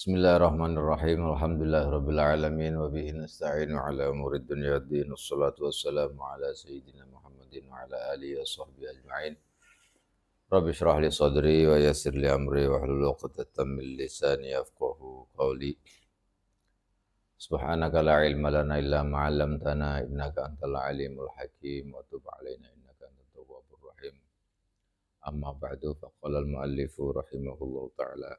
Bismillahirrahmanirrahim. Alhamdulillahirabbil alamin wa bihi nasta'inu ala umuri dunya waddin. Wassalatu wassalamu ala sayyidina Muhammadin wa ala alihi wa sahbihi ajma'in. Rabbi shrah li sadri wa yassir li amri wa hlul 'uqdatam min lisani yafqahu qawli. Subhanaka la ilma lana illa ma 'allamtana innaka antal alimul hakim wa tub 'alaina innaka antat tawwabur rahim. Amma ba'du faqala al-muallifu rahimahullahu ta'ala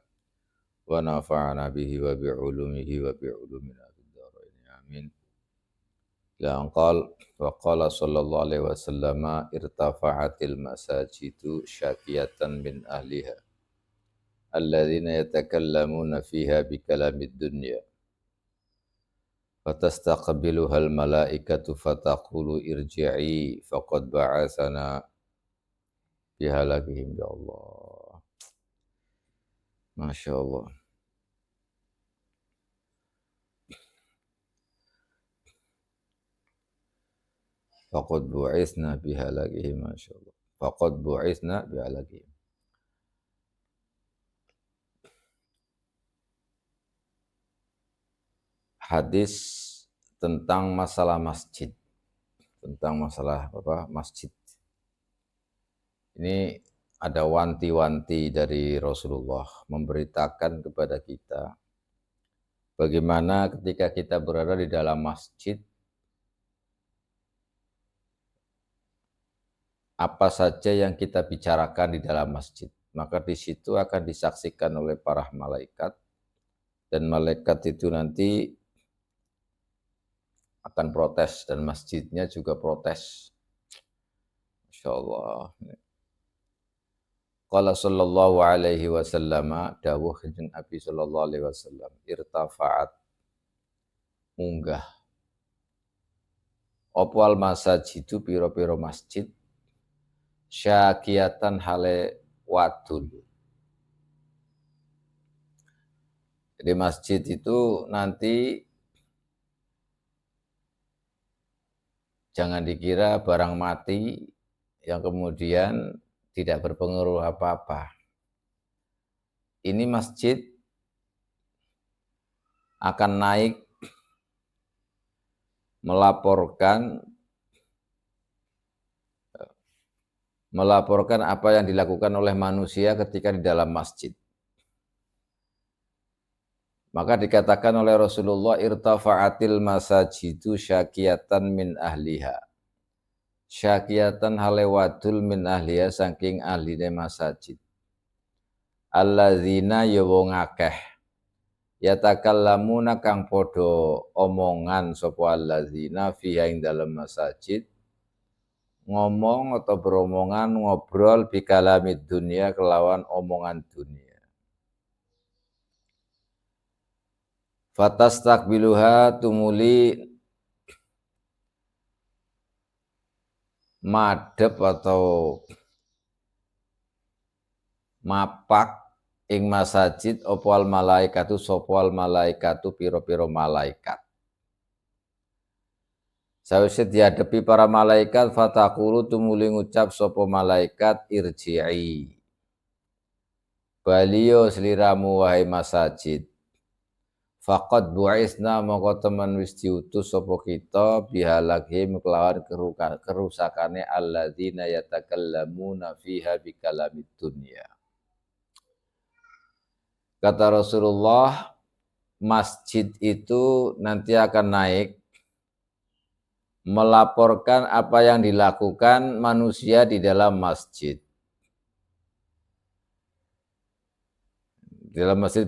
wa nafa'ana bihi wa bi'ulumihi wa bi'ulumina fid dharain amin. La anqal wa qala sallallahu alaihi wasallam irtafa'atil masajidu syakiyatan min ahliha alladzina yatakallamuna fiha bi kalamid dunya fatastaqbiluha al malaikatu fataqulu irji'i faqad ba'atsana bihalakihim ya Allah. Masya Allah. Faqad bu'isna bihalakihim, Masya Allah. Faqad bu'isna bihalakihim. Hadis tentang masalah masjid. Tentang masalah masjid. Ini ada wanti-wanti dari Rasulullah memberitakan kepada kita bagaimana ketika kita berada di dalam masjid, apa saja yang kita bicarakan di dalam masjid, maka di situ akan disaksikan oleh para malaikat, dan malaikat itu nanti akan protes, dan masjidnya juga protes. Masya Allah. Qala sallallahu alaihi wasallam, dawuh kanjeng Nabi sallallahu alaihi wasallam, irtafa'at, munggah opwal masajidu piro-piro masjid, syakiyatan hale wadul. Jadi masjid itu nanti jangan dikira barang mati yang kemudian tidak berpengaruh apa-apa. Ini masjid akan naik melaporkan apa yang dilakukan oleh manusia ketika di dalam masjid. Maka dikatakan oleh Rasulullah, irtafa'atil masajidu syakiyatan min ahliha. Syakiyatan halewadul min ahliha, saking ahline masajid. Alladzina ya wong akeh yatakallamuna kang podo omongan sapa alladzina fiha ing dalem masajid, ngomong atau beromongan, ngobrol bikalamid dunia, kelawan omongan dunia. Fatastaqbiluha, tumuli madhep atau mapak ing masajid opwal malaikatu, sopwal malaikatu piro-piro malaikat. Sawise dihadapi para malaikat, fataqulu, tumuli ngucap sopo malaikat, irji'i, baliyo seliramu wahai masajid. Faqad bu'isna, moko temen wis diutus sopo kita, bihalakhim, kelawan kerusakane alladzina yatakallamuna fiha bikalamid dunya. Kata Rasulullah, masjid itu nanti akan naik melaporkan apa yang dilakukan manusia di dalam masjid. Dalam masjid,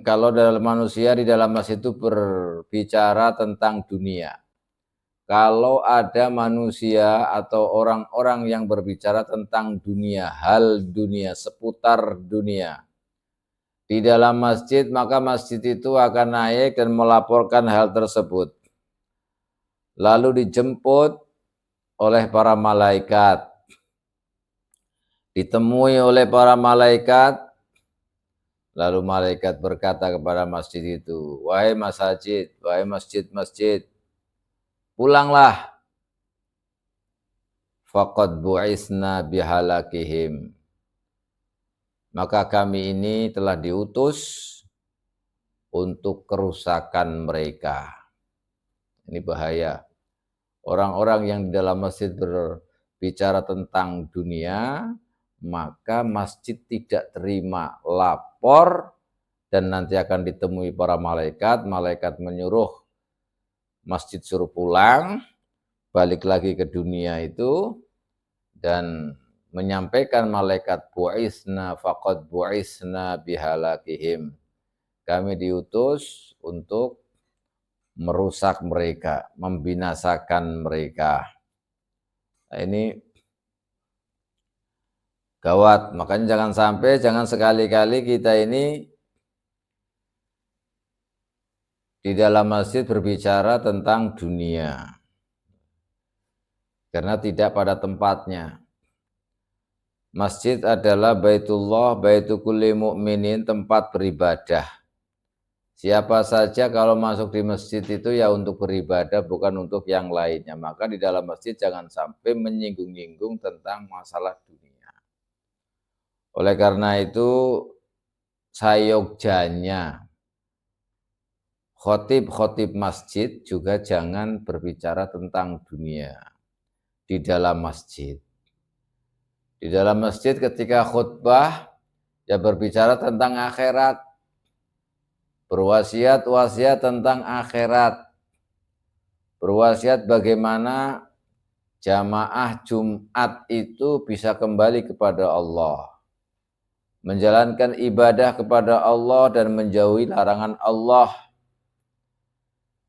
kalau dalam manusia di dalam masjid itu berbicara tentang dunia. Kalau ada manusia atau orang-orang yang berbicara tentang dunia, hal dunia, seputar dunia di dalam masjid, maka masjid itu akan naik dan melaporkan hal tersebut. Lalu dijemput oleh para malaikat, ditemui oleh para malaikat. Lalu malaikat berkata kepada masjid itu, wahai masjid, wahai masjid-masjid, pulanglah. Faqad bu'isna bihalakihim. Maka kami ini telah diutus untuk kerusakan mereka. Ini bahaya. Orang-orang yang di dalam masjid berbicara tentang dunia, maka masjid tidak terima lapor dan nanti akan ditemui para malaikat. Malaikat menyuruh masjid suruh pulang, balik lagi ke dunia itu, dan menyampaikan malaikat bu'isna faqad bu'isna bihalakihim. Kami diutus untuk merusak mereka, membinasakan mereka. Nah, ini gawat, makanya jangan sekali-kali kita ini di dalam masjid berbicara tentang dunia. Karena tidak pada tempatnya. Masjid adalah baitullah, baitu kulli mu'minin, tempat beribadah. Siapa saja kalau masuk di masjid itu ya untuk beribadah, bukan untuk yang lainnya. Maka di dalam masjid jangan sampai menyinggung-nyinggung tentang masalah dunia. Oleh karena itu, sayogjanya khotib-khotib masjid juga jangan berbicara tentang dunia di dalam masjid. Di dalam masjid ketika khutbah, ya berbicara tentang akhirat, berwasiat tentang akhirat, berwasiat bagaimana jamaah Jumat itu bisa kembali kepada Allah, menjalankan ibadah kepada Allah dan menjauhi larangan Allah,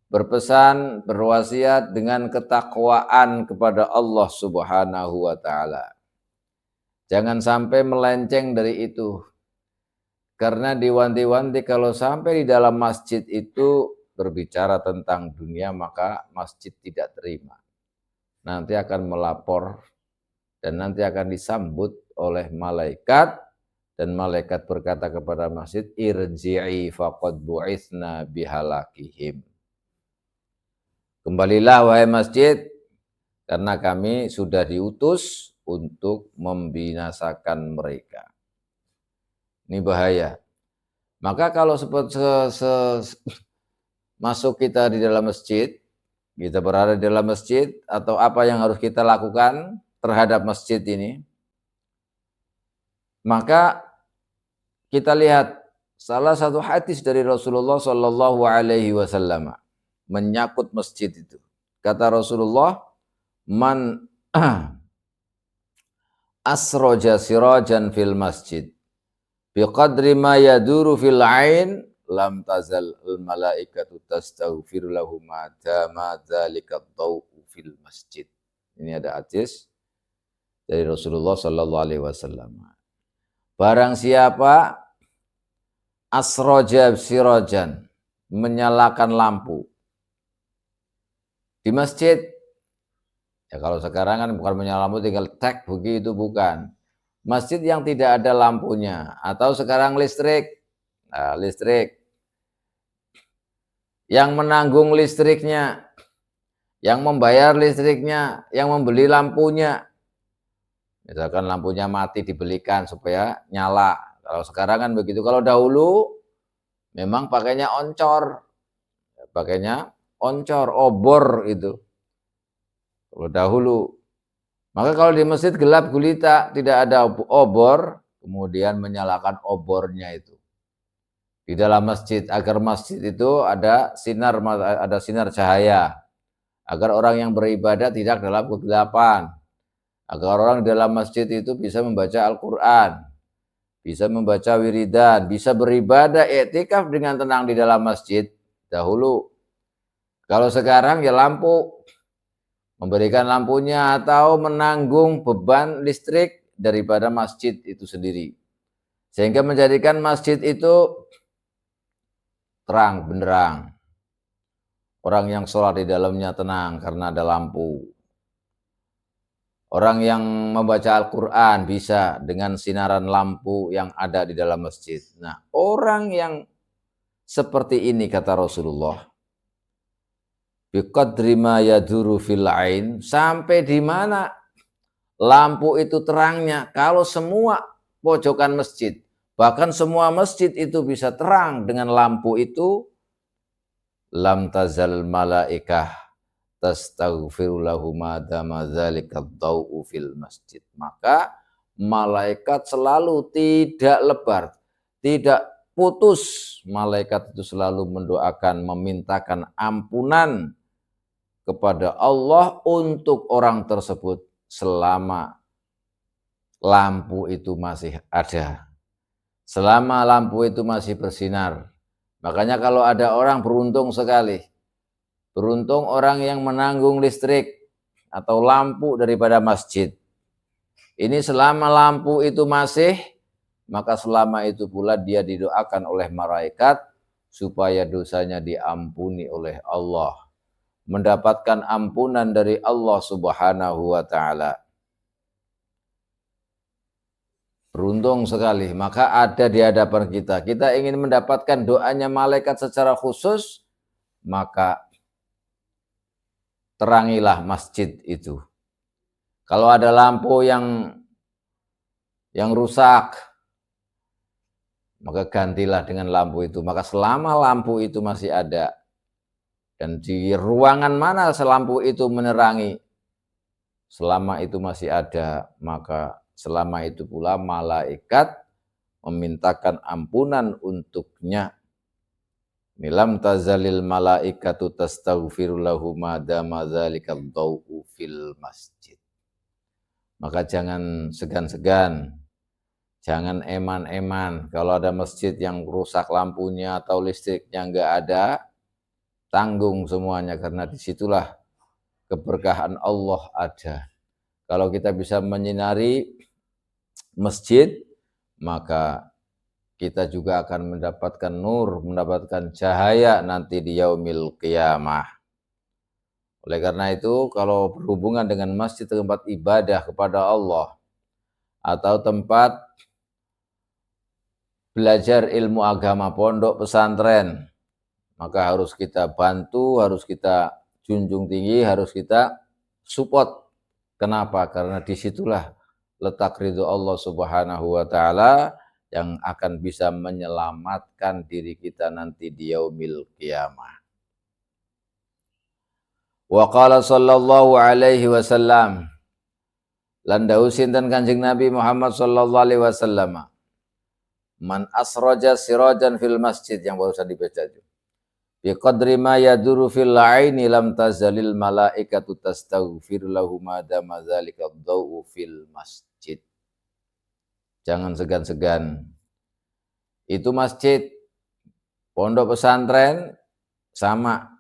berpesan, berwasiat dengan ketakwaan kepada Allah Subhanahu wa Ta'ala. Jangan sampai melenceng dari itu. Karena diwanti-wanti kalau sampai di dalam masjid itu berbicara tentang dunia, maka masjid tidak terima. Nanti akan melapor dan nanti akan disambut oleh malaikat, dan malaikat berkata kepada masjid, irji'i faqad bu'isna bihalakihim. Kembalilah wahai masjid, karena kami sudah diutus untuk membinasakan mereka. Ini bahaya. Maka kalau masuk kita di dalam masjid, kita berada di dalam masjid, atau apa yang harus kita lakukan terhadap masjid ini, maka kita lihat salah satu hadis dari Rasulullah Shallallahu Alaihi Wasallam menyangkut masjid itu. Kata Rasulullah, man asroja sirajan fil masjid biqadri ma yaduru fil ain lam tazal al malaikatu tastaghfir lahu ma dama dzalika dhau'u fil masjid. Ini ada hadis dari Rasulullah sallallahu alaihi wasallam. Barang siapa asroja sirajan, menyalakan lampu di masjid. Ya kalau sekarang kan bukan menyala lampu tinggal tek begitu, bukan. Masjid yang tidak ada lampunya, atau sekarang listrik. Nah, listrik. Yang menanggung listriknya, yang membayar listriknya, yang membeli lampunya. Misalkan lampunya mati dibelikan supaya nyala. Kalau sekarang kan begitu. Kalau dahulu memang pakainya oncor. Pakainya oncor, obor itu. Kalau dahulu. Maka kalau di masjid gelap gulita, tidak ada obor, kemudian menyalakan obornya itu. Di dalam masjid, agar masjid itu ada sinar cahaya. Agar orang yang beribadah tidak dalam kegelapan. Agar orang di dalam masjid itu bisa membaca Al-Quran, bisa membaca wiridan, bisa beribadah i'tikaf dengan tenang di dalam masjid. Dahulu. Kalau sekarang ya lampu, memberikan lampunya atau menanggung beban listrik daripada masjid itu sendiri. Sehingga menjadikan masjid itu terang benderang. Orang yang sholat di dalamnya tenang karena ada lampu. Orang yang membaca Al-Quran bisa dengan sinaran lampu yang ada di dalam masjid. Nah, orang yang seperti ini kata Rasulullah, biqadri ma yaduru fil ain, sampai di mana lampu itu terangnya. Kalau semua pojokan masjid Bahkan semua masjid itu bisa terang dengan lampu itu, lam tazal malaikah tastaghfiru lahum madama dzalika dzau'u fil masjid. Maka malaikat selalu tidak lebar, tidak putus. Malaikat itu selalu mendoakan, memintakan ampunan kepada Allah untuk orang tersebut selama lampu itu masih ada. Selama lampu itu masih bersinar. Makanya kalau ada orang beruntung sekali. Beruntung orang yang menanggung listrik atau lampu daripada masjid. Ini selama lampu itu masih, maka selama itu pula dia didoakan oleh malaikat supaya dosanya diampuni oleh Allah. Mendapatkan ampunan dari Allah Subhanahu wa ta'ala. Beruntung sekali, maka ada di hadapan kita. Kita ingin mendapatkan doanya malaikat secara khusus, maka terangilah masjid itu. Kalau ada lampu yang rusak, maka gantilah dengan lampu itu. Maka selama lampu itu masih ada, dan di ruangan mana lampu itu menerangi, selama itu masih ada, maka selama itu pula malaikat memintakan ampunan untuknya. Lam tazalil malaikatu tastaghfiru lahum madama dzalika dzau'u fil masjid. Maka jangan segan-segan, jangan eman-eman. Kalau ada masjid yang rusak lampunya atau listriknya enggak ada, tanggung semuanya, karena disitulah keberkahan Allah ada. Kalau kita bisa menyinari masjid, maka kita juga akan mendapatkan nur, mendapatkan cahaya nanti di yaumil qiyamah. Oleh karena itu, kalau berhubungan dengan masjid, tempat ibadah kepada Allah, atau tempat belajar ilmu agama, pondok pesantren, maka harus kita bantu, harus kita junjung tinggi, harus kita support. Kenapa? Karena disitulah letak ridho Allah Subhanahu wa ta'ala yang akan bisa menyelamatkan diri kita nanti di yaumil qiyamah. Wa qala sallallahu alaihi wasallam, lan dawuh sinten Kanjeng Nabi Muhammad sallallahu alaihi wasallam, man asraja sirajan fil masjid, yang barusan dibaca itu, bi qadri ma yaduru fil aini lam tazalil malaikatu tastaghfir lahu madama dzalika dzau'u fil masjid. Jangan segan-segan. Itu masjid, pondok pesantren sama,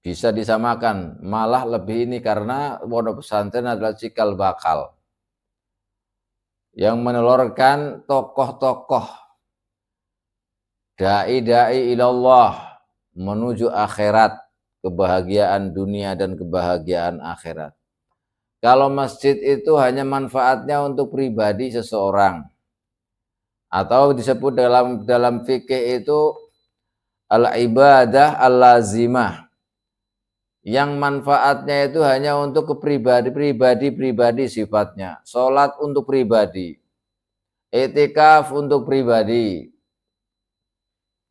bisa disamakan. Malah lebih ini karena pondok pesantren adalah cikal bakal yang menelurkan tokoh-tokoh dai-dai ilallah menuju akhirat, kebahagiaan dunia dan kebahagiaan akhirat. Kalau masjid itu hanya manfaatnya untuk pribadi seseorang, atau disebut dalam fikih itu al-ibadah al-lazimah, yang manfaatnya itu hanya untuk pribadi sifatnya. Sholat untuk pribadi, i'tikaf untuk pribadi,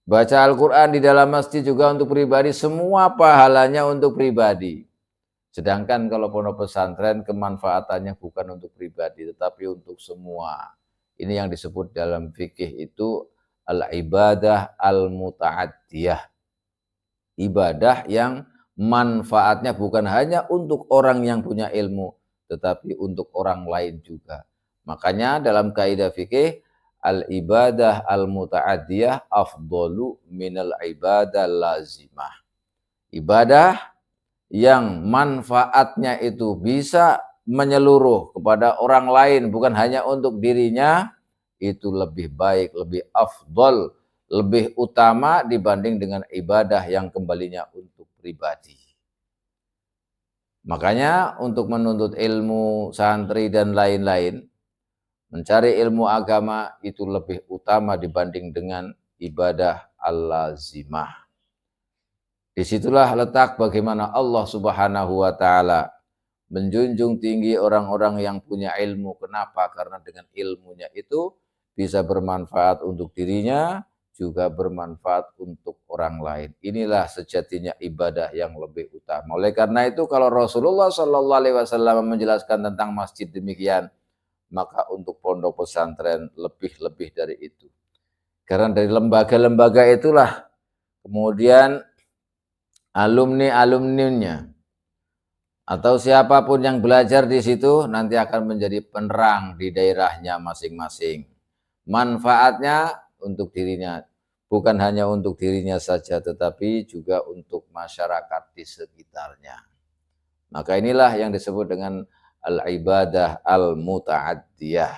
baca Al-Quran di dalam masjid juga untuk pribadi, semua pahalanya untuk pribadi. Sedangkan kalau pondok pesantren kemanfaatannya bukan untuk pribadi, tetapi untuk semua. Ini yang disebut dalam fikih itu al-ibadah al-muta'addiyah. Ibadah yang manfaatnya bukan hanya untuk orang yang punya ilmu, tetapi untuk orang lain juga. Makanya dalam kaidah fikih, al-ibadah al-muta'addiyah afdalu minal ibadah lazimah. Ibadah yang manfaatnya itu bisa menyeluruh kepada orang lain, bukan hanya untuk dirinya, itu lebih baik, lebih afdal, lebih utama dibanding dengan ibadah yang kembalinya untuk pribadi. Makanya untuk menuntut ilmu, santri dan lain-lain, mencari ilmu agama itu lebih utama dibanding dengan ibadah al-lazimah. Disitulah letak bagaimana Allah Subhanahu wa ta'ala menjunjung tinggi orang-orang yang punya ilmu. Kenapa? Karena dengan ilmunya itu bisa bermanfaat untuk dirinya, juga bermanfaat untuk orang lain. Inilah sejatinya ibadah yang lebih utama. Oleh karena itu kalau Rasulullah SAW menjelaskan tentang masjid demikian, maka untuk pondok pesantren lebih-lebih dari itu. Karena dari lembaga-lembaga itulah kemudian alumni-alumninya atau siapapun yang belajar di situ nanti akan menjadi penerang di daerahnya masing-masing. Manfaatnya untuk dirinya, bukan hanya untuk dirinya saja, tetapi juga untuk masyarakat di sekitarnya. Maka inilah yang disebut dengan al-ibadah al-muta'addiyah.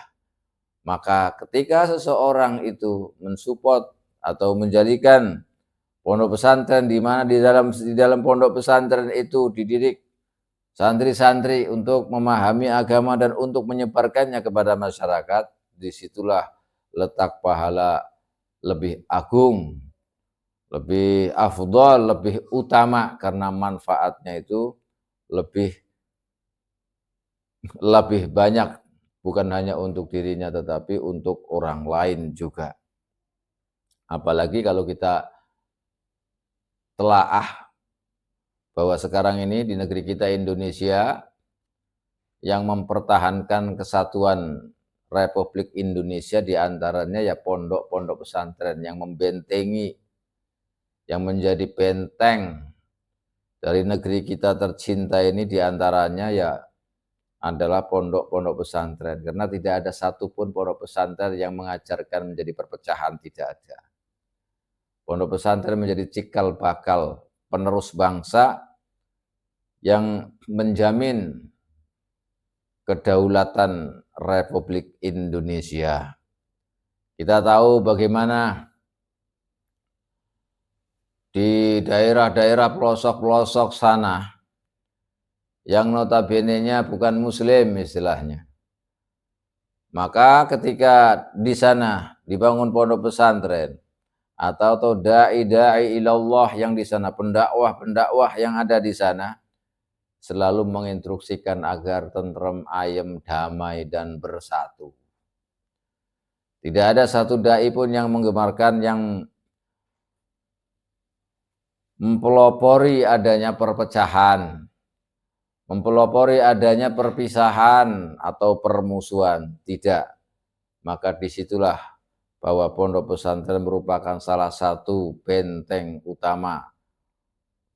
Maka ketika seseorang itu mensupport atau menjadikan pondok pesantren di mana di dalam pondok pesantren itu dididik santri-santri untuk memahami agama dan untuk menyebarkannya kepada masyarakat, disitulah letak pahala lebih agung, lebih afdal, lebih utama karena manfaatnya itu lebih banyak, bukan hanya untuk dirinya tetapi untuk orang lain juga. Apalagi kalau kita telaah bahwa sekarang ini di negeri kita Indonesia yang mempertahankan kesatuan Republik Indonesia diantaranya ya pondok-pondok pesantren yang membentengi, yang menjadi benteng dari negeri kita tercinta ini diantaranya ya adalah pondok-pondok pesantren. Karena tidak ada satupun pondok pesantren yang mengajarkan menjadi perpecahan, tidak ada. Pondok pesantren menjadi cikal bakal penerus bangsa yang menjamin kedaulatan Republik Indonesia. Kita tahu bagaimana di daerah-daerah pelosok-pelosok sana yang notabene-nya bukan muslim istilahnya. Maka ketika di sana dibangun pondok pesantren atau dai-dai ilallah yang di sana, pendakwah-pendakwah yang ada di sana selalu menginstruksikan agar tentrem, ayem, damai dan bersatu. Tidak ada satu dai pun yang menggemarkan, yang mempelopori adanya perpecahan, mempelopori adanya perpisahan atau permusuhan. Tidak. Maka disitulah bahwa pondok pesantren merupakan salah satu benteng utama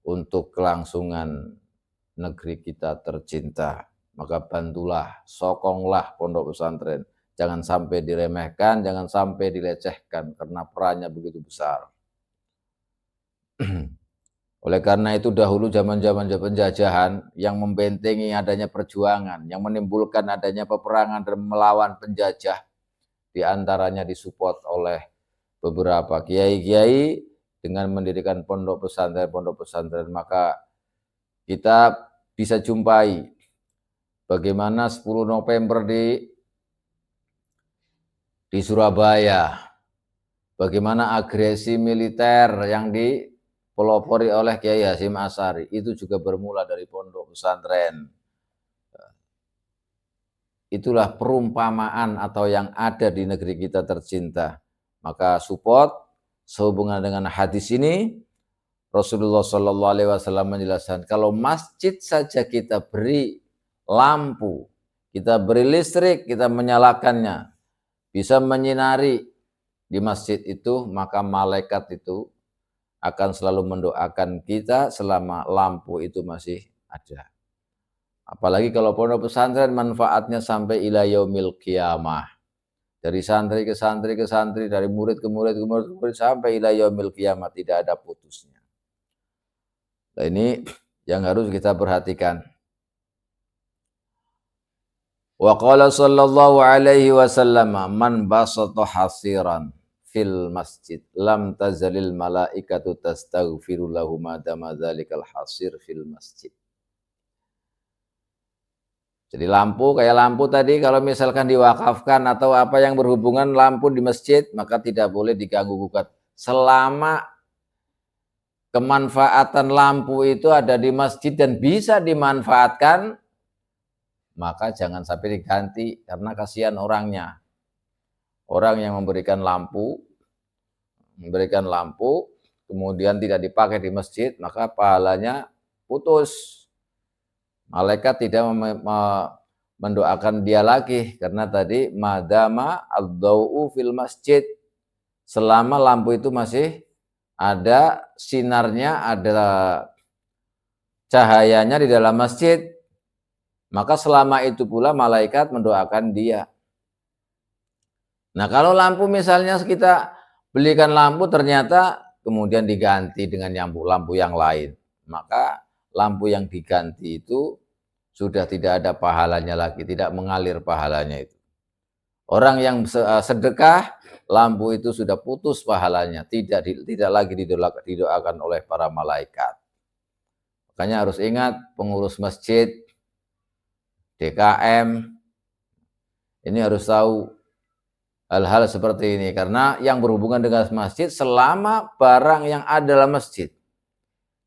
untuk kelangsungan negeri kita tercinta. Maka bantulah, sokonglah pondok pesantren. Jangan sampai diremehkan, jangan sampai dilecehkan, karena perannya begitu besar. Oleh karena itu dahulu zaman-zaman penjajahan yang membentengi adanya perjuangan, yang menimbulkan adanya peperangan dan melawan penjajah, diantaranya disupport oleh beberapa kiai-kiai dengan mendirikan pondok pesantren. Maka kita bisa jumpai bagaimana 10 November di Surabaya, bagaimana agresi militer yang dipelopori oleh Kiai Hasyim Asy'ari itu juga bermula dari pondok pesantren. Itulah perumpamaan atau yang ada di negeri kita tercinta. Maka support sehubungan dengan hadis ini, Rasulullah SAW menjelaskan kalau masjid saja kita beri lampu, kita beri listrik, kita menyalakannya, bisa menyinari di masjid itu, maka malaikat itu akan selalu mendoakan kita selama lampu itu masih ada. Apalagi kalau pondok pesantren manfaatnya sampai ila yaumil qiyamah. Dari santri ke santri ke santri, dari murid ke murid ke murid, sampai ila yaumil qiyamah, tidak ada putusnya. Nah, ini yang harus kita perhatikan. Wa qala sallallahu alaihi wasallam man basata hasiran fil masjid lam tazalil malaikatu tastaghfiru lahu ma dama dzalikal hasir fil masjid. Jadi lampu, kayak lampu tadi kalau misalkan diwakafkan atau apa yang berhubungan lampu di masjid, maka tidak boleh diganggu gugat. Selama kemanfaatan lampu itu ada di masjid dan bisa dimanfaatkan, maka jangan sampai diganti karena kasihan orangnya. Orang yang memberikan lampu, kemudian tidak dipakai di masjid, maka pahalanya putus. Malaikat tidak mendoakan dia lagi, karena tadi madama ad-dau'u fil masjid, selama lampu itu masih ada sinarnya, ada cahayanya di dalam masjid, maka selama itu pula malaikat mendoakan dia. Nah, kalau lampu misalnya kita belikan lampu ternyata kemudian diganti dengan lampu yang lain, maka lampu yang diganti itu sudah tidak ada pahalanya lagi, tidak mengalir pahalanya itu. Orang yang sedekah, lampu itu sudah putus pahalanya, tidak lagi didoakan oleh para malaikat. Makanya harus ingat, pengurus masjid, DKM, ini harus tahu hal-hal seperti ini, karena yang berhubungan dengan masjid selama barang yang ada dalam masjid.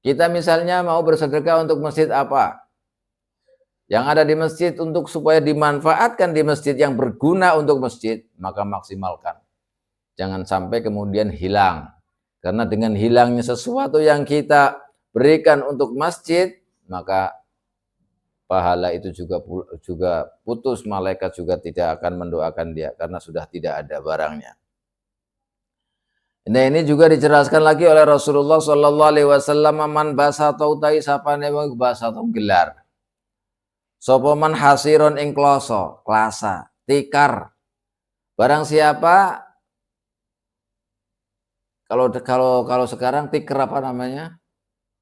Kita misalnya mau bersedekah untuk masjid apa? Yang ada di masjid untuk supaya dimanfaatkan di masjid, yang berguna untuk masjid, maka maksimalkan. Jangan sampai kemudian hilang. Karena dengan hilangnya sesuatu yang kita berikan untuk masjid, maka pahala itu juga putus, malaikat juga tidak akan mendoakan dia karena sudah tidak ada barangnya. Nah, ini juga dijelaskan lagi oleh Rasulullah sallallahu alaihi wasallam, man basatau tai sapane wong basatau gelar. Sapa man hasiron ing kloso, klasa, tikar. Barang siapa, kalau sekarang tikar apa namanya?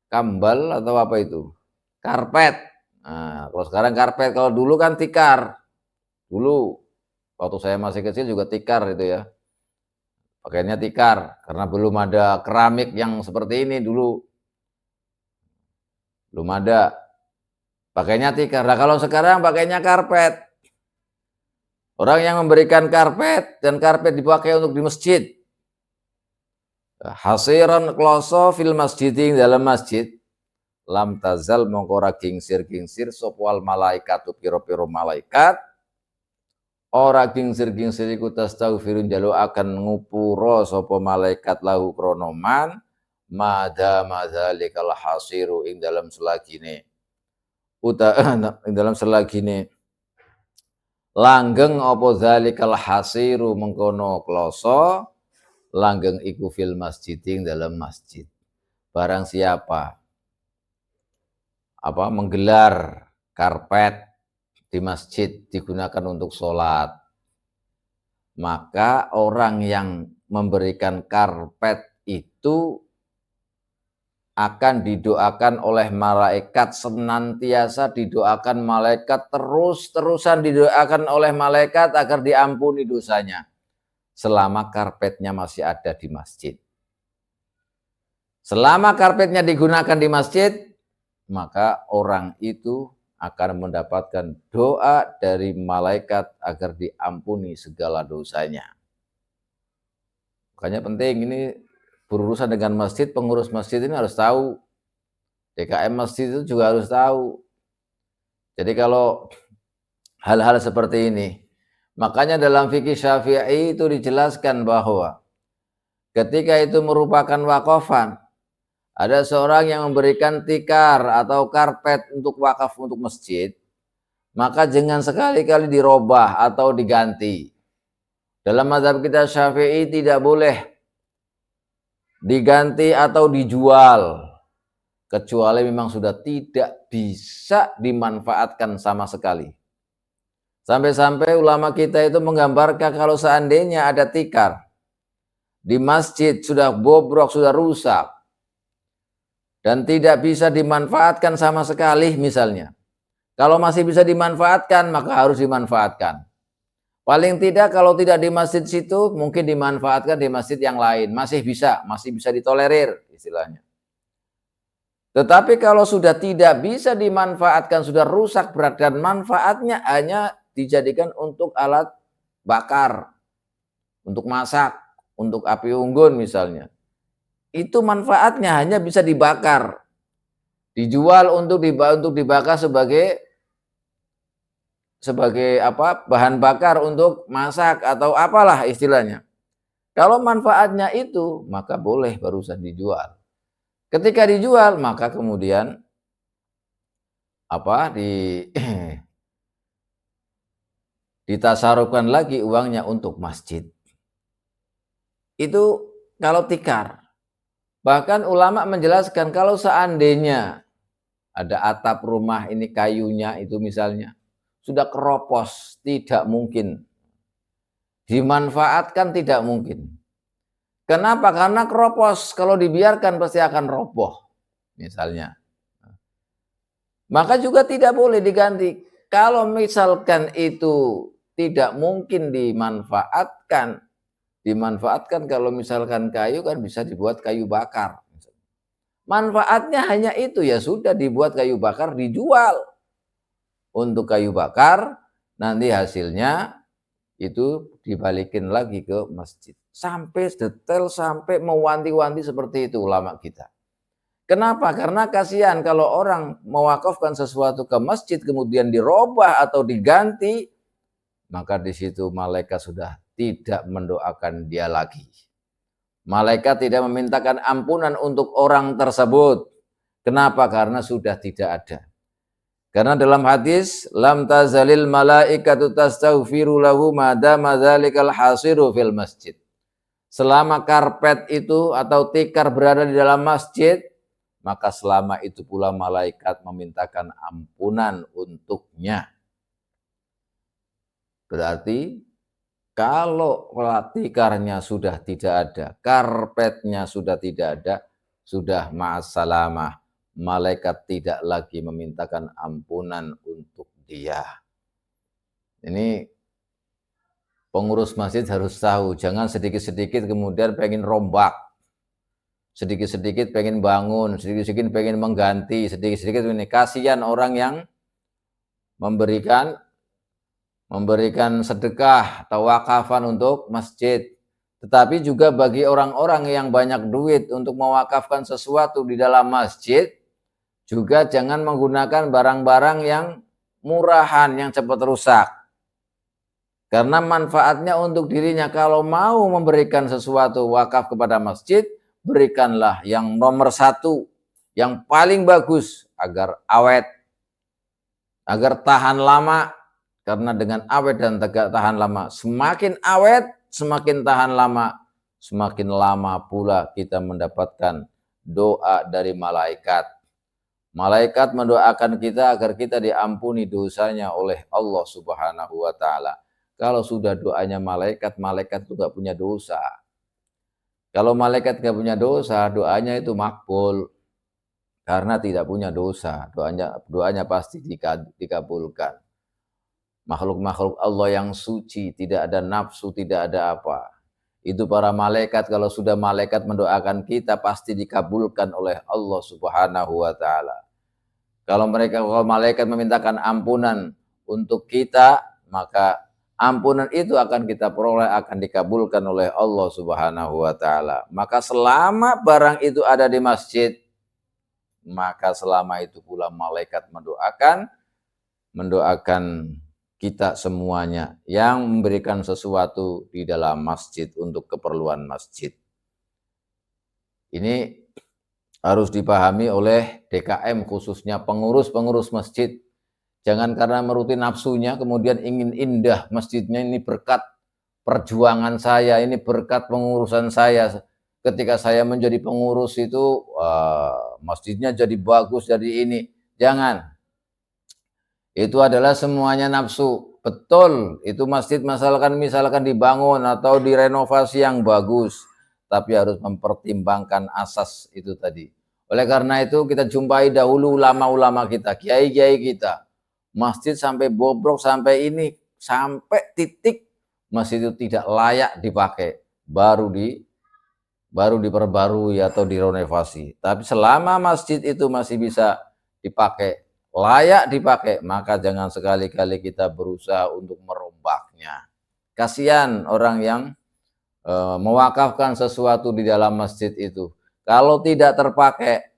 Kambal atau apa itu? Karpet. Nah, kalau sekarang karpet, kalau dulu kan tikar. Dulu waktu saya masih kecil juga tikar itu ya. Pakainya tikar karena belum ada keramik yang seperti ini dulu. Belum ada. Pakainya tikar. Nah, kalau sekarang pakainya karpet. Orang yang memberikan karpet dan karpet dipakai untuk di masjid. Hasiran kloso fil masjiding dalam masjid. Lam tazal mongkora gingsir sopwal malaikat piro-piro malaikat. Ora gingsir iku tastaghfirun jalu akan ngupuro sopo malaikat lahu kronoman. Mada madzalikal hasiru ing dalam selagine. Ing dalam selagine langgeng apa zalikal hasiru mengkono kloso, langgeng iku fil masjiding dalam masjid. Barang siapa menggelar karpet di masjid digunakan untuk sholat, maka orang yang memberikan karpet itu akan didoakan oleh malaikat, senantiasa didoakan malaikat, terus-terusan didoakan oleh malaikat agar diampuni dosanya selama karpetnya masih ada di masjid. Selama karpetnya digunakan di masjid, maka orang itu akan mendapatkan doa dari malaikat agar diampuni segala dosanya. Makanya penting ini berurusan dengan masjid, pengurus masjid ini harus tahu. DKM masjid itu juga harus tahu. Jadi kalau hal-hal seperti ini, makanya dalam fikih Syafi'i itu dijelaskan bahwa ketika itu merupakan wakafan, ada seorang yang memberikan tikar atau karpet untuk wakaf untuk masjid, maka jangan sekali-kali dirubah atau diganti. Dalam mazhab kita Syafi'i tidak boleh diganti atau dijual, kecuali memang sudah tidak bisa dimanfaatkan sama sekali. Sampai-sampai ulama kita itu menggambarkan kalau seandainya ada tikar di masjid sudah bobrok, sudah rusak, dan tidak bisa dimanfaatkan sama sekali misalnya. Kalau masih bisa dimanfaatkan, maka harus dimanfaatkan. Paling tidak kalau tidak di masjid situ, mungkin dimanfaatkan di masjid yang lain. Masih bisa ditolerir istilahnya. Tetapi kalau sudah tidak bisa dimanfaatkan, sudah rusak berat dan manfaatnya hanya dijadikan untuk alat bakar, untuk masak, untuk api unggun misalnya. Itu manfaatnya hanya bisa dibakar. Dijual untuk dibakar sebagai sebagai apa? Bahan bakar untuk masak atau apalah istilahnya. Kalau manfaatnya itu, maka boleh barusan dijual. Ketika dijual, maka kemudian apa? Ditasarufkan lagi uangnya untuk masjid. Itu kalau tikar. Bahkan ulama menjelaskan kalau seandainya ada atap rumah ini kayunya itu misalnya sudah keropos, tidak mungkin. Dimanfaatkan tidak mungkin. Kenapa? Karena keropos kalau dibiarkan pasti akan roboh misalnya. Maka juga tidak boleh diganti. Kalau misalkan itu tidak mungkin dimanfaatkan kalau misalkan kayu kan bisa dibuat kayu bakar. Manfaatnya hanya itu, ya sudah dibuat kayu bakar, dijual untuk kayu bakar, nanti hasilnya itu dibalikin lagi ke masjid. Sampai detail, sampai mewanti-wanti seperti itu ulama kita. Kenapa? Karena kasihan kalau orang mewakafkan sesuatu ke masjid kemudian dirubah atau diganti, maka di situ malaikat sudah tidak mendoakan dia lagi. Malaikat tidak memintakan ampunan untuk orang tersebut. Kenapa? Karena sudah tidak ada. Karena dalam hadis, lam tazalil malaikatu tastaghfiru lahu madama dzalikal hasiru fil masjid. Selama karpet itu atau tikar berada di dalam masjid, maka selama itu pula malaikat memintakan ampunan untuknya. Berarti kalau tikarnya sudah tidak ada, karpetnya sudah tidak ada, sudah ma'assalamah. Malaikat tidak lagi memintakan ampunan untuk dia. Ini pengurus masjid harus tahu, jangan sedikit-sedikit kemudian pengen rombak. Sedikit-sedikit pengen bangun, sedikit-sedikit pengen mengganti, sedikit-sedikit ini. Kasihan orang yang memberikan sedekah atau wakafan untuk masjid. Tetapi juga bagi orang-orang yang banyak duit untuk mewakafkan sesuatu di dalam masjid, juga jangan menggunakan barang-barang yang murahan, yang cepat rusak. Karena manfaatnya untuk dirinya, kalau mau memberikan sesuatu wakaf kepada masjid, berikanlah yang nomor satu, yang paling bagus, agar awet, agar tahan lama. Karena dengan awet dan tahan lama, semakin awet, semakin tahan lama, semakin lama pula kita mendapatkan doa dari malaikat. Malaikat mendoakan kita agar kita diampuni dosanya oleh Allah Subhanahu wa Ta'ala. Kalau sudah doanya malaikat, malaikat itu gak punya dosa. Kalau malaikat gak punya dosa, doanya itu makbul. Karena tidak punya dosa, doanya pasti dikabulkan. Makhluk-makhluk Allah yang suci, tidak ada nafsu, tidak ada apa. Itu para malaikat, kalau sudah malaikat mendoakan kita, pasti dikabulkan oleh Allah Subhanahu wa Ta'ala. Kalau malaikat memintakan ampunan untuk kita, maka ampunan itu akan kita peroleh, akan dikabulkan oleh Allah Subhanahu wa Ta'ala. Maka selama barang itu ada di masjid, maka selama itu pula malaikat mendoakan kita semuanya yang memberikan sesuatu di dalam masjid untuk keperluan masjid. Ini harus dipahami oleh DKM, khususnya pengurus-pengurus masjid. Jangan karena menuruti nafsunya kemudian ingin indah masjidnya, ini berkat perjuangan saya, ini berkat pengurusan saya. Ketika saya menjadi pengurus itu masjidnya jadi bagus, jadi ini. Jangan. Itu adalah semuanya nafsu. Betul, itu masjid misalkan dibangun atau direnovasi yang bagus, tapi harus mempertimbangkan asas itu tadi. Oleh karena itu kita jumpai dahulu ulama-ulama kita, kiai-kiai kita, masjid sampai bobrok, sampai ini, sampai titik masjid itu tidak layak dipakai, baru diperbarui atau direnovasi. Tapi selama masjid itu masih bisa dipakai, layak dipakai, maka jangan sekali-kali kita berusaha untuk merombaknya. Kasihan orang yang mewakafkan sesuatu di dalam masjid itu. Kalau tidak terpakai,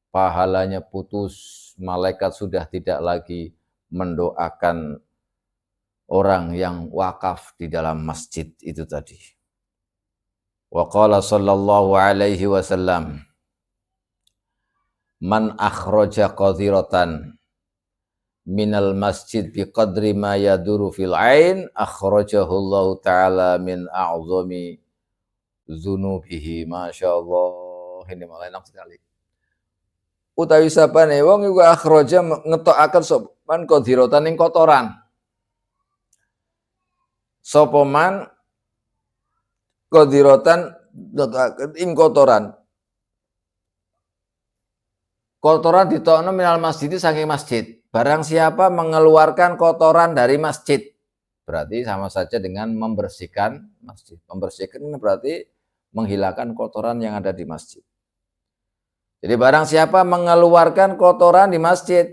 pahalanya putus. Malaikat sudah tidak lagi mendoakan orang yang wakaf di dalam masjid itu tadi. Wa qala sallallahu alaihi wasallam, man akhraja qadhiratan minal masjid biqadri ma yaduru fil ain akhrajahu Allah taala min a'zami dzunubihi. Masyaallah, ini malah enak sekali. Utawi sapane wong iku akhraja ngetokaken sopan qadhiratan ing kotoran. Sapa man qadhiratan ing kotoran. Kotoran ditokno minal masjid saking masjid. Barang siapa mengeluarkan kotoran dari masjid, berarti sama saja dengan membersihkan masjid. Membersihkan berarti menghilangkan kotoran yang ada di masjid. Jadi barang siapa mengeluarkan kotoran di masjid,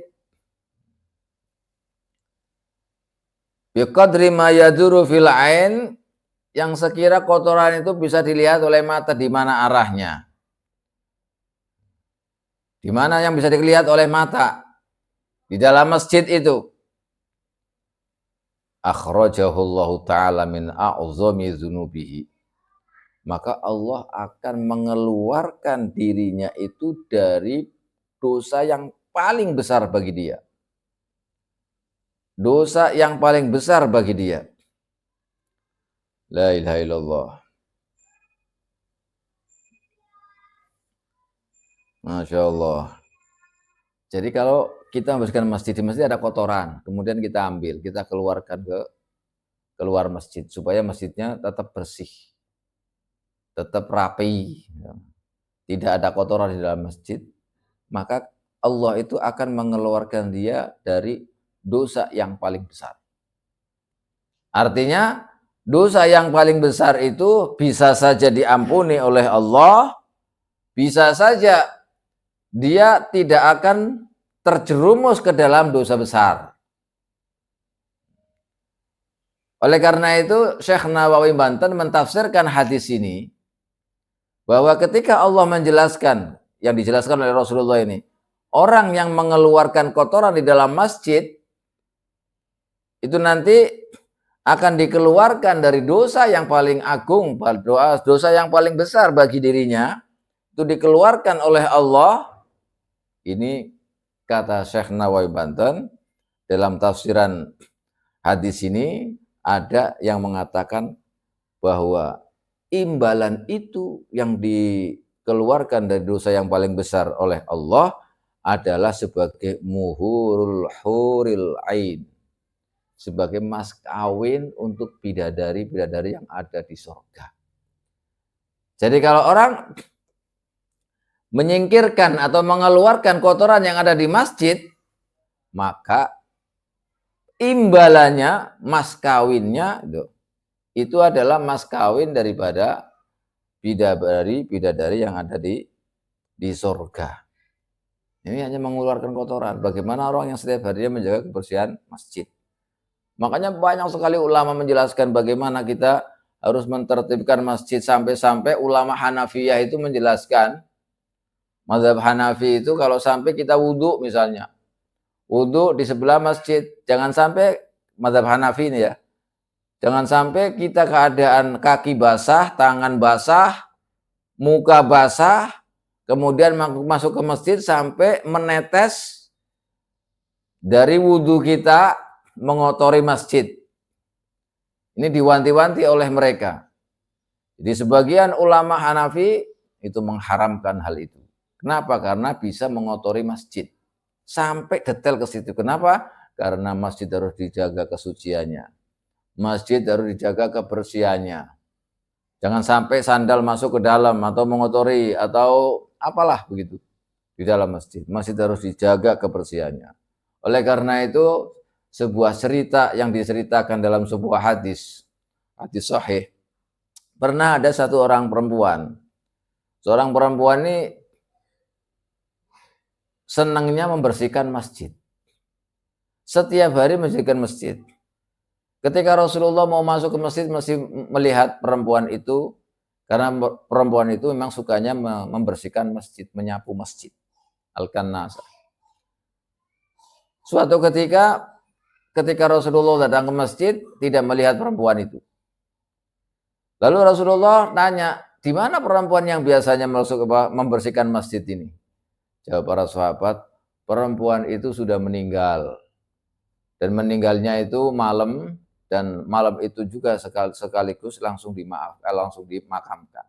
biqadri ma yaduru fil ain, yang sekira kotoran itu bisa dilihat oleh mata di mana arahnya. Di mana yang bisa dilihat oleh mata? Di dalam masjid itu. Akhrajahu Allah taala min a'zami dzunubihi. Maka Allah akan mengeluarkan dirinya itu dari dosa yang paling besar bagi dia. Dosa yang paling besar bagi dia. La ilaha illallah. Masya Allah. Jadi kalau kita membersihkan masjid, di masjid ada kotoran, kemudian kita ambil, kita keluarkan ke keluar masjid supaya masjidnya tetap bersih, tetap rapi, tidak ada kotoran di dalam masjid, maka Allah itu akan mengeluarkan dia dari dosa yang paling besar. Artinya dosa yang paling besar itu bisa saja diampuni oleh Allah, bisa saja dia tidak akan terjerumus ke dalam dosa besar. Oleh karena itu Syekh Nawawi Banten mentafsirkan hadis ini bahwa ketika Allah menjelaskan yang dijelaskan oleh Rasulullah ini, orang yang mengeluarkan kotoran di dalam masjid itu nanti akan dikeluarkan dari dosa yang paling agung, dosa yang paling besar bagi dirinya, itu dikeluarkan oleh Allah. Ini kata Syekh Nawawi Banten dalam tafsiran hadis ini ada yang mengatakan bahwa imbalan itu yang dikeluarkan dari dosa yang paling besar oleh Allah adalah sebagai muhurul huril ain, sebagai mas kawin untuk bidadari-bidadari yang ada di surga. Jadi kalau orang menyingkirkan atau mengeluarkan kotoran yang ada di masjid, maka imbalannya, mas kawinnya itu adalah mas kawin daripada bidadari yang ada di surga. Ini hanya mengeluarkan kotoran. Bagaimana orang yang setiap harinya menjaga kebersihan masjid? Makanya banyak sekali ulama menjelaskan bagaimana kita harus mentertibkan masjid, sampai-sampai ulama Hanafiyah itu menjelaskan, mazhab Hanafi itu kalau sampai kita wudhu misalnya, wudhu di sebelah masjid, jangan sampai, mazhab Hanafi ini ya, jangan sampai kita keadaan kaki basah, tangan basah, muka basah, kemudian masuk ke masjid sampai menetes dari wudhu kita mengotori masjid. Ini diwanti-wanti oleh mereka. Jadi sebagian ulama Hanafi itu mengharamkan hal itu. Kenapa? Karena bisa mengotori masjid. Sampai detail ke situ. Kenapa? Karena masjid harus dijaga kesuciannya. Masjid harus dijaga kebersihannya. Jangan sampai sandal masuk ke dalam atau mengotori atau apalah begitu di dalam masjid. Masjid harus dijaga kebersihannya. Oleh karena itu sebuah cerita yang diceritakan dalam sebuah hadis sahih. Pernah ada satu orang perempuan. Seorang perempuan ini senangnya membersihkan masjid. Setiap hari membersihkan masjid. Ketika Rasulullah mau masuk ke masjid, masih melihat perempuan itu, karena perempuan itu memang sukanya membersihkan masjid, menyapu masjid. Al-Kannasa. Suatu ketika ketika Rasulullah datang ke masjid tidak melihat perempuan itu. Lalu Rasulullah tanya, di mana perempuan yang biasanya membersihkan masjid ini? Jawab para sahabat, perempuan itu sudah meninggal. Dan meninggalnya itu malam, dan malam itu juga sekaligus langsung dimakamkan.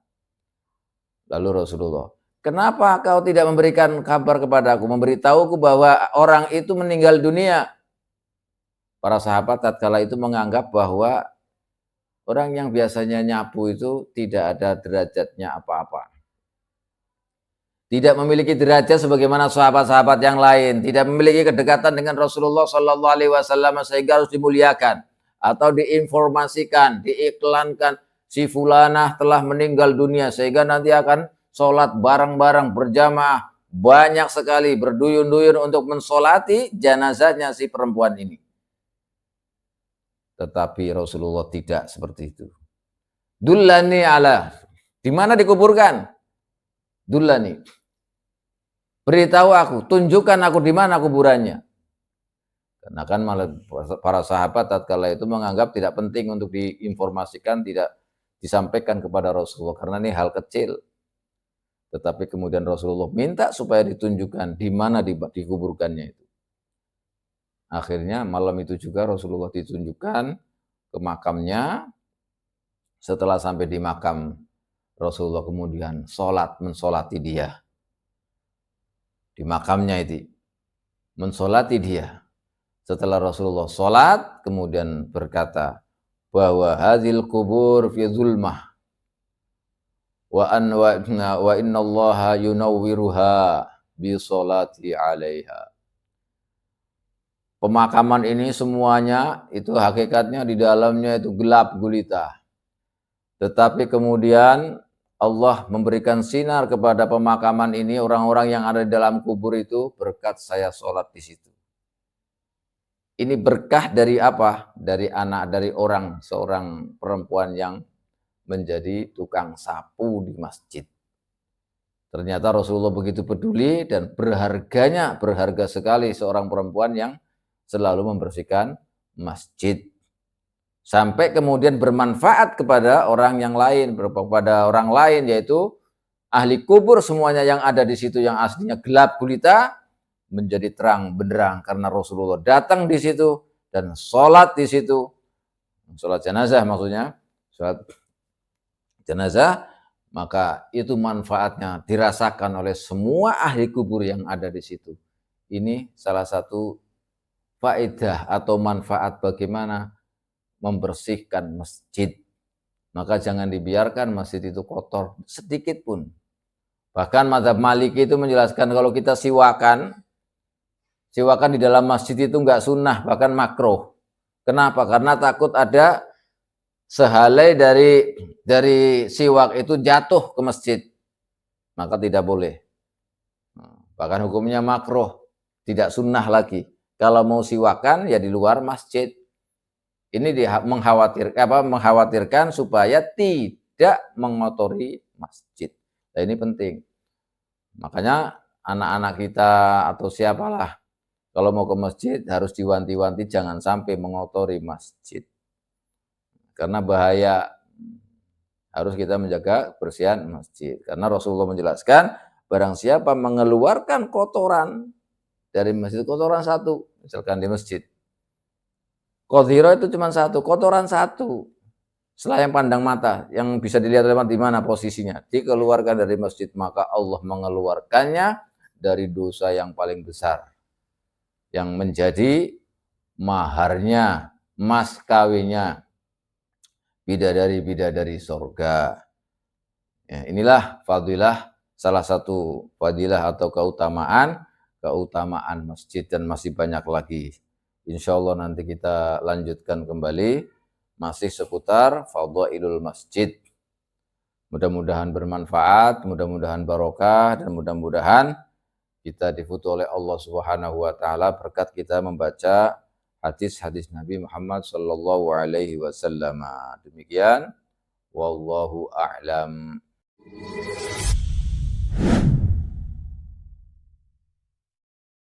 Lalu Rasulullah, kenapa kau tidak memberikan kabar kepadaku, memberitahuku bahwa orang itu meninggal dunia? Para sahabat tatkala itu menganggap bahwa orang yang biasanya nyapu itu tidak ada derajatnya apa-apa. Tidak memiliki derajat sebagaimana sahabat-sahabat yang lain, tidak memiliki kedekatan dengan Rasulullah Shallallahu Alaihi Wasallam sehingga harus dimuliakan atau diinformasikan, diiklankan si fulanah telah meninggal dunia sehingga nanti akan sholat bareng-bareng berjamaah banyak sekali berduyun-duyun untuk mensolati jenazahnya si perempuan ini. Tetapi Rasulullah tidak seperti itu. Dullani ala, di mana dikuburkan? Dullani. Beritahu aku, tunjukkan aku di mana kuburannya. Karena kan malah para sahabat tatkala itu menganggap tidak penting untuk diinformasikan, tidak disampaikan kepada Rasulullah karena ini hal kecil. Tetapi kemudian Rasulullah minta supaya ditunjukkan di mana dikuburkannya itu. Akhirnya malam itu juga Rasulullah ditunjukkan ke makamnya. Setelah sampai di makam, Rasulullah kemudian mensolati dia. Di makamnya itu, mensolati dia. Setelah Rasulullah solat, kemudian berkata bahwa hadhil kubur fi zulmah wa innallaha yunawwiruha bi sholati 'alaiha. Pemakaman ini semuanya itu hakikatnya di dalamnya itu gelap gulita. Tetapi kemudian Allah memberikan sinar kepada pemakaman ini, orang-orang yang ada di dalam kubur itu berkat saya sholat di situ. Ini berkah dari apa? Dari seorang perempuan yang menjadi tukang sapu di masjid. Ternyata Rasulullah begitu peduli dan berharga sekali seorang perempuan yang selalu membersihkan masjid. Sampai kemudian bermanfaat kepada orang yang lain, yaitu ahli kubur semuanya yang ada di situ yang aslinya gelap gulita menjadi terang benderang karena Rasulullah datang di situ dan sholat di situ, sholat jenazah maksudnya, sholat jenazah, maka itu manfaatnya dirasakan oleh semua ahli kubur yang ada di situ. Ini salah satu faedah atau manfaat bagaimana membersihkan masjid. Maka jangan dibiarkan masjid itu kotor sedikit pun. Bahkan mazhab Maliki itu menjelaskan kalau kita siwakan di dalam masjid itu enggak sunnah, bahkan makruh. Kenapa? Karena takut ada sehelai dari siwak itu jatuh ke masjid. Maka tidak boleh. Bahkan hukumnya makruh, tidak sunnah lagi. Kalau mau siwakan ya di luar masjid. Ini mengkhawatirkan supaya tidak mengotori masjid. Nah, ini penting. Makanya anak-anak kita atau siapalah kalau mau ke masjid harus diwanti-wanti jangan sampai mengotori masjid. Karena bahaya, harus kita menjaga kebersihan masjid. Karena Rasulullah menjelaskan barang siapa mengeluarkan kotoran dari masjid, kotoran satu, misalkan di masjid. Qadhira itu cuma satu, kotoran satu. Selayang pandang mata, yang bisa dilihat di mana posisinya. Dikeluarkan dari masjid, maka Allah mengeluarkannya dari dosa yang paling besar. Yang menjadi maharnya, mas kawinnya, bidadari-bidadari surga. Ya, inilah fadilah, salah satu fadilah atau keutamaan masjid dan masih banyak lagi. Insya Allah nanti kita lanjutkan kembali masih seputar fadhailul masjid. Mudah-mudahan bermanfaat, mudah-mudahan barokah, dan mudah-mudahan kita difutu oleh Allah Subhanahu wa taala berkat kita membaca hadis-hadis Nabi Muhammad sallallahu alaihi wasallam. Demikian wallahu a'lam.